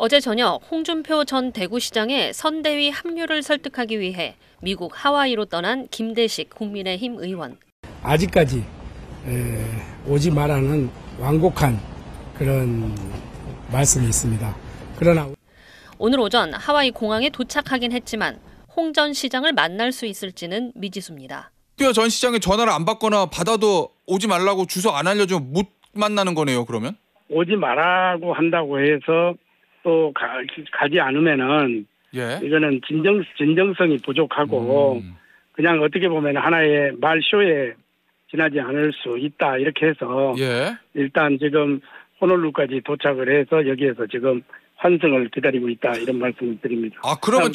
어제 저녁 홍준표 전 대구시장의 선대위 합류를 설득하기 위해 미국 하와이로 떠난 김대식 국민의힘 의원. 아직까지 오지 말라는 완곡한 그런 말씀이 있습니다. 그러나 오늘 오전 하와이 공항에 도착하긴 했지만 홍 전 시장을 만날 수 있을지는 미지수입니다. 홍준표 전 시장이 전화를 안 받거나 받아도 오지 말라고 주소 안 알려주면 못 만나는 거네요, 그러면? 오지 말라고 한다고 해서 또 가지 않으면은 예. 이거는 진정성이 부족하고 그냥 어떻게 보면 하나의 말쇼에 지나지 않을 수 있다 이렇게 해서 예. 일단 지금 호놀루까지 도착을 해서 여기에서 지금 환승을 기다리고 있다 이런 말씀을 드립니다. 아 그러면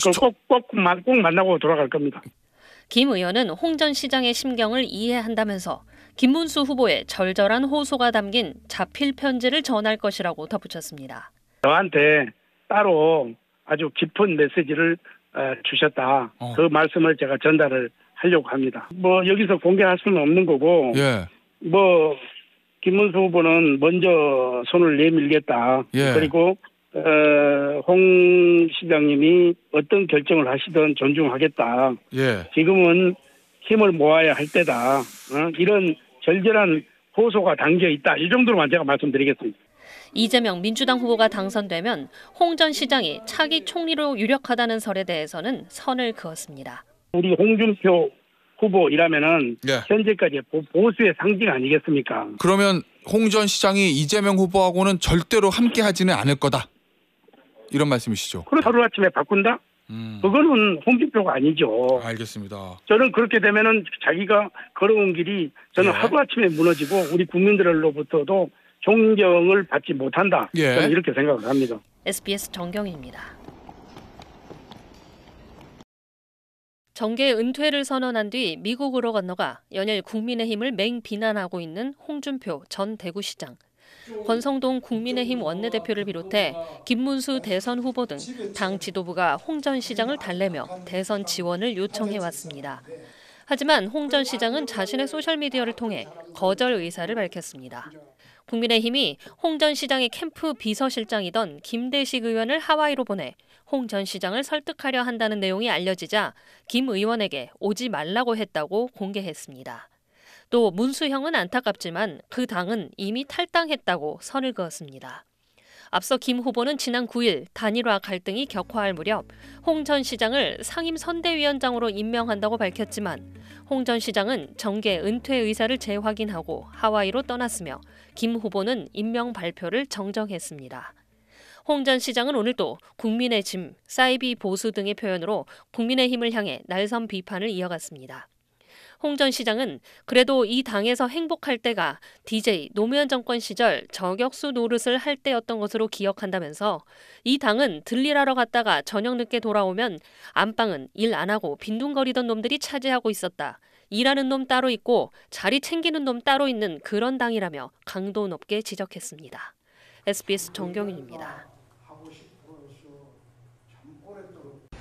꼭 만나고 돌아갈 겁니다. 김 의원은 홍 전 시장의 심경을 이해한다면서 김문수 후보의 절절한 호소가 담긴 자필 편지를 전할 것이라고 덧붙였습니다. 저한테 따로 아주 깊은 메시지를 주셨다. 그 말씀을 제가 전달을 하려고 합니다. 뭐 여기서 공개할 수는 없는 거고 예. 뭐 김문수 후보는 먼저 손을 내밀겠다. 예. 그리고 홍 시장님이 어떤 결정을 하시든 존중하겠다. 예. 지금은 힘을 모아야 할 때다. 이런 절절한 호소가 담겨 있다. 이 정도로만 제가 말씀드리겠습니다. 이재명 민주당 후보가 당선되면 홍 전 시장이 차기 총리로 유력하다는 설에 대해서는 선을 그었습니다. 우리 홍준표 후보이라면은 예. 현재까지 보수의 상징 아니겠습니까? 그러면 홍 전 시장이 이재명 후보하고는 절대로 함께하지는 않을 거다. 이런 말씀이시죠? 그럼 하루아침에 바꾼다? 그거는 홍준표가 아니죠. 알겠습니다. 저는 그렇게 되면은 자기가 걸어온 길이 저는 예. 하루아침에 무너지고 우리 국민들로부터도 존경을 받지 못한다. 예. 저는 이렇게 생각을 합니다. SBS 정경희입니다. 정계 은퇴를 선언한 뒤 미국으로 건너가 연일 국민의힘을 맹비난하고 있는 홍준표 전 대구시장. 권성동 국민의힘 원내대표를 비롯해 김문수 대선 후보 등 당 지도부가 홍 전 시장을 달래며 대선 지원을 요청해왔습니다. 하지만 홍 전 시장은 자신의 소셜미디어를 통해 거절 의사를 밝혔습니다. 국민의힘이 홍 전 시장의 캠프 비서실장이던 김대식 의원을 하와이로 보내 홍 전 시장을 설득하려 한다는 내용이 알려지자 김 의원에게 오지 말라고 했다고 공개했습니다. 또 문수형은 안타깝지만 그 당은 이미 탈당했다고 선을 그었습니다. 앞서 김 후보는 지난 9일 단일화 갈등이 격화할 무렵 홍 전 시장을 상임선대위원장으로 임명한다고 밝혔지만 홍 전 시장은 정계 은퇴 의사를 재확인하고 하와이로 떠났으며 김 후보는 임명 발표를 정정했습니다. 홍 전 시장은 오늘 또 국민의 짐, 사이비 보수 등의 표현으로 국민의힘을 향해 날선 비판을 이어갔습니다. 홍 전 시장은 그래도 이 당에서 행복할 때가 DJ 노무현 정권 시절 저격수 노릇을 할 때였던 것으로 기억한다면서 이 당은 들일하러 갔다가 저녁 늦게 돌아오면 안방은 일 안 하고 빈둥거리던 놈들이 차지하고 있었다. 일하는 놈 따로 있고 자리 챙기는 놈 따로 있는 그런 당이라며 강도 높게 지적했습니다. SBS 정경윤입니다.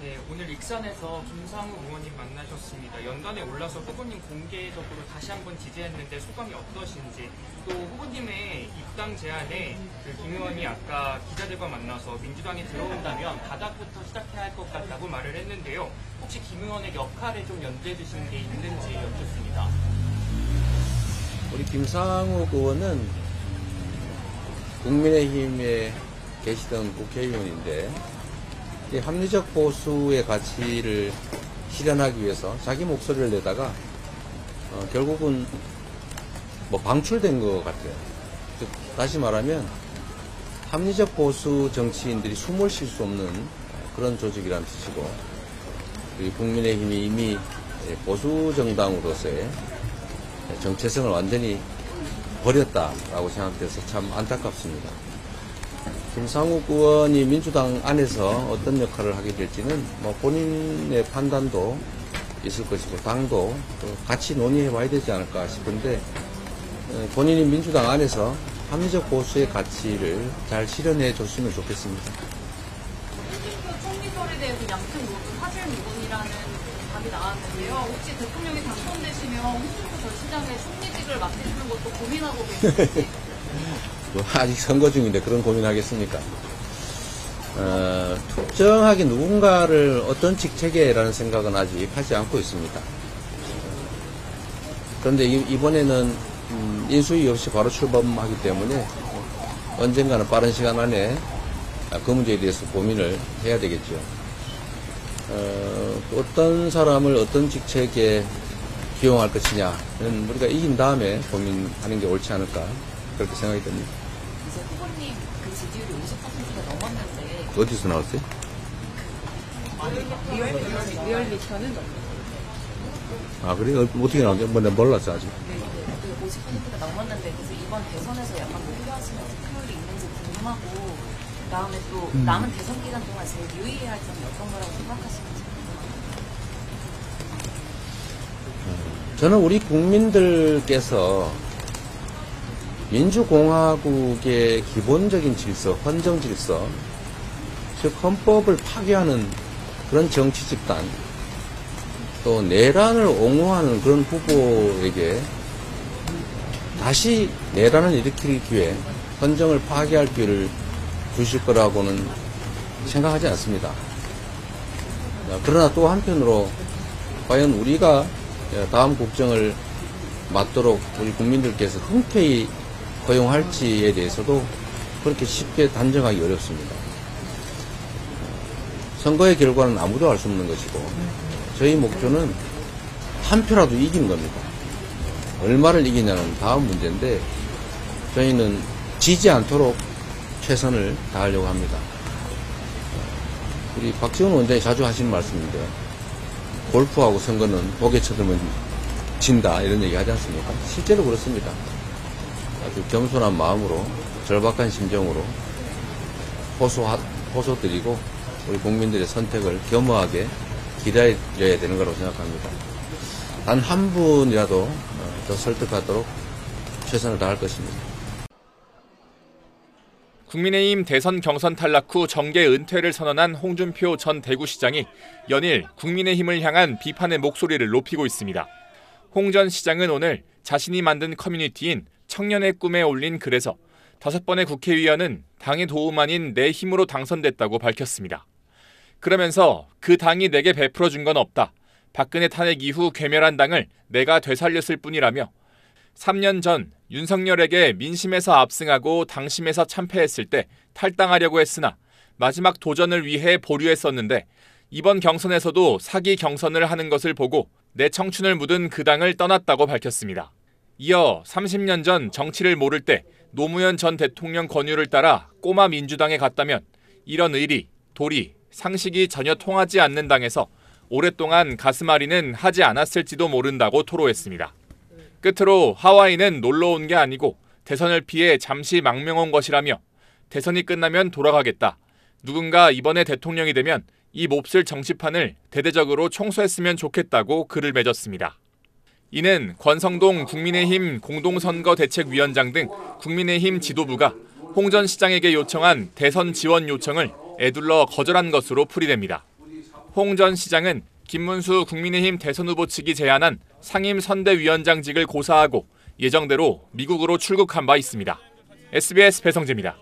네, 오늘 익산에서 김상우 의원님 만나셨습니다. 연단에 올라서 후보님 공개적으로 다시 한번 지지했는데 소감이 어떠신지, 또 후보님의 입당 제안에 김 의원이 아까 기자들과 만나서 민주당에 들어온다면 바닥부터 시작해야 할 것 같다고 말을 했는데요. 혹시 김 의원의 역할에 좀 연주해 주신 게 있는지 여쭙습니다. 우리 김상우 의원은 국민의힘에 계시던 국회의원인데 이 합리적 보수의 가치를 실현하기 위해서 자기 목소리를 내다가 결국은 뭐 방출된 것 같아요. 즉 다시 말하면 합리적 보수 정치인들이 숨을 쉴 수 없는 그런 조직이라는 뜻이고, 국민의힘이 이미 보수 정당으로서의 정체성을 완전히 버렸다라고 생각돼서 참 안타깝습니다. 김상욱 의원이 민주당 안에서 어떤 역할을 하게 될지는 뭐 본인의 판단도 있을 것이고 당도 같이 논의해 봐야 되지 않을까 싶은데, 본인이 민주당 안에서 합리적 보수의 가치를 잘 실현해 줬으면 좋겠습니다. 총리설에 대해서 양측 모두 사실 무근이라는 답이 나왔는데요. 혹시 대통령이 당선되시면 홍준표 전 시장의 총리직을 맡으시는 것도 고민하고 계신지? 아직 선거 중인데 그런 고민하겠습니까? 특정하게 누군가를 어떤 직책에라는 생각은 아직 하지 않고 있습니다. 그런데 이번에는 인수위 없이 바로 출범하기 때문에 언젠가는 빠른 시간 안에 그 문제에 대해서 고민을 해야 되겠죠. 어떤 사람을 어떤 직책에 기용할 것이냐는 우리가 이긴 다음에 고민하는 게 옳지 않을까 그렇게 생각이 듭니다. 이제 후보님 그 지지율이 50%가 넘었는데 어디서 나왔어요? 리얼미터는 아 그래? 어떻게 나왔지? 뭐 내가 몰랐어 아직. 네, 50%가 넘었는데 그래서 이번 대선에서 약간 목표하시는 득표율이 있는지 궁금하고 그다음에 또 남은 대선 기간 동안 제일 유의해야 할 점이 어떤 거라고 생각하시는지 궁금합니다. 저는 우리 국민들께서 민주공화국의 기본적인 질서, 헌정 질서, 즉 헌법을 파괴하는 그런 정치 집단, 또 내란을 옹호하는 그런 후보에게 다시 내란을 일으킬 기회, 헌정을 파괴할 기회를 주실 거라고는 생각하지 않습니다. 그러나 또 한편으로 과연 우리가 다음 국정을 맡도록 우리 국민들께서 흔쾌히 허용할지에 대해서도 그렇게 쉽게 단정하기 어렵습니다. 선거의 결과는 아무도 알 수 없는 것이고 저희 목표는 한 표라도 이기는 겁니다. 얼마를 이기냐는 다음 문제인데 저희는 지지 않도록 최선을 다하려고 합니다. 우리 박지원 원장이 자주 하시는 말씀인데 골프하고 선거는 보게 쳐들면 진다 이런 얘기 하지 않습니까? 실제로 그렇습니다. 아주 겸손한 마음으로 절박한 심정으로 호소드리고 우리 국민들의 선택을 겸허하게 기다려야 되는 거라고 생각합니다. 단 한 분이라도 더 설득하도록 최선을 다할 것입니다. 국민의힘 대선 경선 탈락 후 정계 은퇴를 선언한 홍준표 전 대구시장이 연일 국민의힘을 향한 비판의 목소리를 높이고 있습니다. 홍 전 시장은 오늘 자신이 만든 커뮤니티인 청년의 꿈에 올린 글에서 5번의 국회의원은 당의 도움 아닌 내 힘으로 당선됐다고 밝혔습니다. 그러면서 그 당이 내게 베풀어준 건 없다. 박근혜 탄핵 이후 괴멸한 당을 내가 되살렸을 뿐이라며 3년 전 윤석열에게 민심에서 압승하고 당심에서 참패했을 때 탈당하려고 했으나 마지막 도전을 위해 보류했었는데 이번 경선에서도 사기 경선을 하는 것을 보고 내 청춘을 묻은 그 당을 떠났다고 밝혔습니다. 이어 30년 전 정치를 모를 때 노무현 전 대통령 권유를 따라 꼬마 민주당에 갔다면 이런 의리, 도리, 상식이 전혀 통하지 않는 당에서 오랫동안 가슴앓이는 하지 않았을지도 모른다고 토로했습니다. 끝으로 하와이는 놀러 온 게 아니고 대선을 피해 잠시 망명 온 것이라며 대선이 끝나면 돌아가겠다. 누군가 이번에 대통령이 되면 이 몹쓸 정치판을 대대적으로 청소했으면 좋겠다고 글을 맺었습니다. 이는 권성동 국민의힘 공동선거대책위원장 등 국민의힘 지도부가 홍 전 시장에게 요청한 대선 지원 요청을 에둘러 거절한 것으로 풀이됩니다. 홍 전 시장은 김문수 국민의힘 대선 후보 측이 제안한 상임선대위원장직을 고사하고 예정대로 미국으로 출국한 바 있습니다. SBS 배성재입니다.